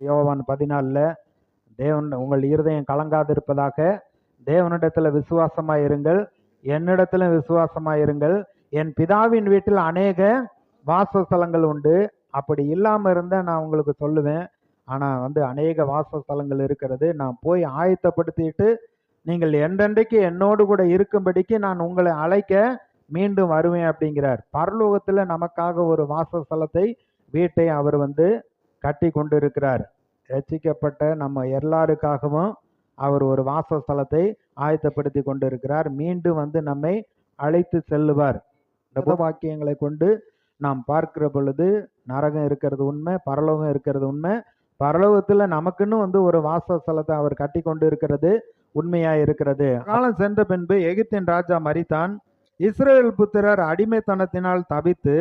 யோவான் 14 தேவன் உங்கள் இருதயம் கலங்காதிருப்பதாக, தேவனிடத்துல விசுவாசமாயிருங்கள், என்னிடத்திலும் விசுவாசமாயிருங்கள். என் பிதாவின் வீட்டில் அநேக வாசஸ்தலங்கள் உண்டு. அப்படி இல்லாம இருந்தா நான் உங்களுக்கு சொல்லுவேன். ஆனா அநேக வாசஸ்தலங்கள் இருக்கிறது. நான் போய் ஆயத்தப்படுத்திட்டு நீங்கள் என்றென்றைக்கு என்னோடு கூட இருக்கும்படிக்கு நான் உங்களை அழைக்க மீண்டும் வருவேன் அப்படிங்கிறார். பரலோகத்துல நமக்காக ஒரு வாசஸ்தலத்தை, வீட்டை அவர் கட்டி கொண்டு இருக்கிறார். ரட்சிக்கப்பட்ட நம்ம எல்லாருக்காகவும் அவர் ஒரு வாசஸ்தலத்தை ஆயத்தப்படுத்தி கொண்டு இருக்கிறார். மீண்டும் நம்மை அழைத்து செல்லுவார். இந்த வாக்கியங்களை கொண்டு நாம் பார்க்கிற பொழுது நரகம் இருக்கிறது உண்மை, பரலோகம் இருக்கிறது உண்மை. பரலோகத்துல நமக்குன்னு ஒரு வாசஸ்தலத்தை அவர் கட்டி கொண்டு இருக்கிறது உண்மையா இருக்கிறது. காலம் சென்ற பின்பு எகிப்தின் ராஜா மரித்தான். இஸ்ரவேல் புத்திரர் அடிமைத்தனத்தினால் தவித்து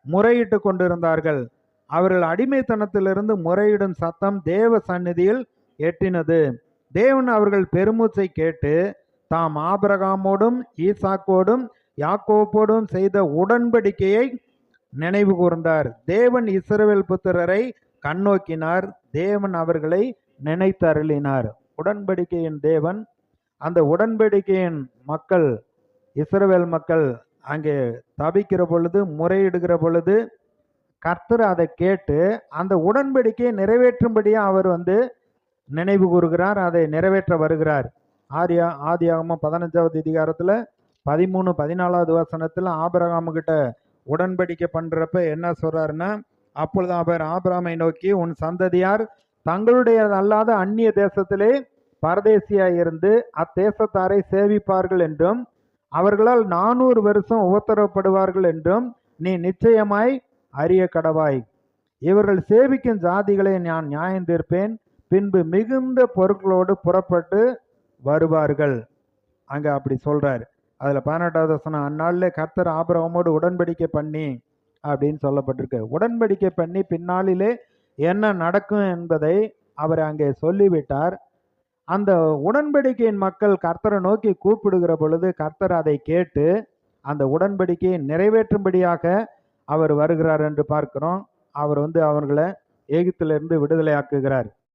முறையிட்டு கொண்டிருந்தார்கள். அவர்கள் அடிமைத்தனத்திலிருந்து முறையிடும் சத்தம் தேவ சந்நிதியில் எட்டினது. தேவன் அவர்கள் பெருமூச்சை கேட்டு தாம் ஆபிரகாமோடும் ஈசாக்கோடும் யாக்கோபோடும் செய்த உடன்படிக்கையை நினைவு கூர்ந்தார். தேவன் இஸ்ரவேல் புத்திரரை கண்ணோக்கினார். தேவன் அவர்களை நினைத்தருளினார். உடன்படிக்கையின் தேவன், அந்த உடன்படிக்கையின் மக்கள், இஸ்ரவேல் மக்கள் அங்கே தவிக்கிற பொழுது, முறையிடுகிற பொழுது கர்த்தர் அதை கேட்டு அந்த உடன்படிக்கையை நிறைவேற்றும்படியா அவர் நினைவு கூறுகிறார், அதை நிறைவேற்ற வருகிறார். ஆதியாகமம் 15வது அதிகாரத்துல 13, 14வது வசனத்துல ஆபிரகாம் கிட்ட உடன்படிக்கை பண்றப்ப என்ன சொல்றாருன்னா, அப்பொழுது அவர் ஆபிரகாமை நோக்கி, உன் சந்ததியார் தங்களுடைய அல்லாத அந்நிய தேசத்திலே பரதேசியாய் இருந்து அத்தேசத்தாரை சேவிப்பார்கள் என்றும் அவர்களால் 400 வருஷம் உபத்திரவப்படுவார்கள் என்றும் நீ நிச்சயமாய் அறிய கடவாய். இவர்கள் சேவிக்கும் ஜாதிகளை நான் நியாயம் தீர்ப்பேன், பின்பு மிகுந்த பொருட்களோடு புறப்பட்டு வருவார்கள். அங்க அப்படி சொல்றாரு. அதுல 18வது வசனம், அந்நாளில் கர்த்தர் ஆபிரகாமோடு உடன்படிக்கை பண்ணி அப்படின்னு சொல்லப்பட்டிருக்கு. உடன்படிக்கை பண்ணி பின்னாளிலே என்ன நடக்கும் என்பதை அவர் அங்கே சொல்லிவிட்டார். அந்த உடன்படிக்கையின் மக்கள் கர்த்தரை நோக்கி கூப்பிடுகிற பொழுது கர்த்தர் அதை கேட்டு அந்த உடன்படிக்கையை நிறைவேற்றும்படியாக அவர் வருகிறார் என்று பார்க்கிறோம். அவர் அவர்களை எகிப்திலிருந்து விடுதலை ஆக்குகிறார்.